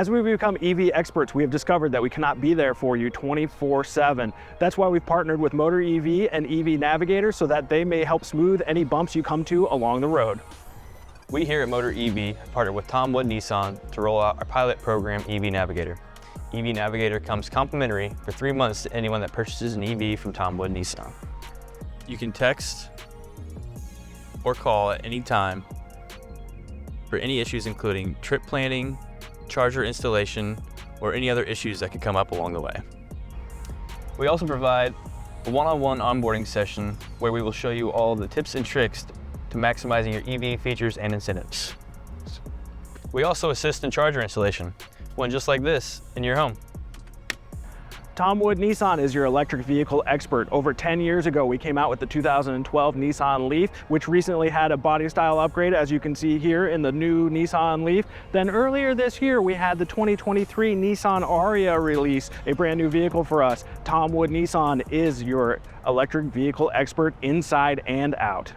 As we become EV experts, we have discovered that we cannot be there for you 24/7. That's why we've partnered with Motor EV and EV Navigator so that they may help smooth any bumps you come to along the road. We here at Motor EV partnered with Tom Wood Nissan to roll out our pilot program, EV Navigator. EV Navigator comes complimentary for 3 months to anyone that purchases an EV from Tom Wood Nissan. You can text or call at any time for any issues including trip planning, charger installation, or any other issues that could come up along the way. We also provide a one-on-one onboarding session where we will show you all the tips and tricks to maximizing your EV features and incentives. We also assist in charger installation, one just like this in your home. Tom Wood Nissan is your electric vehicle expert. Over 10 years ago, we came out with the 2012 Nissan Leaf, which recently had a body style upgrade, as you can see here in the new Nissan Leaf. Then earlier this year, we had the 2023 Nissan Ariya release, a brand new vehicle for us. Tom Wood Nissan is your electric vehicle expert inside and out.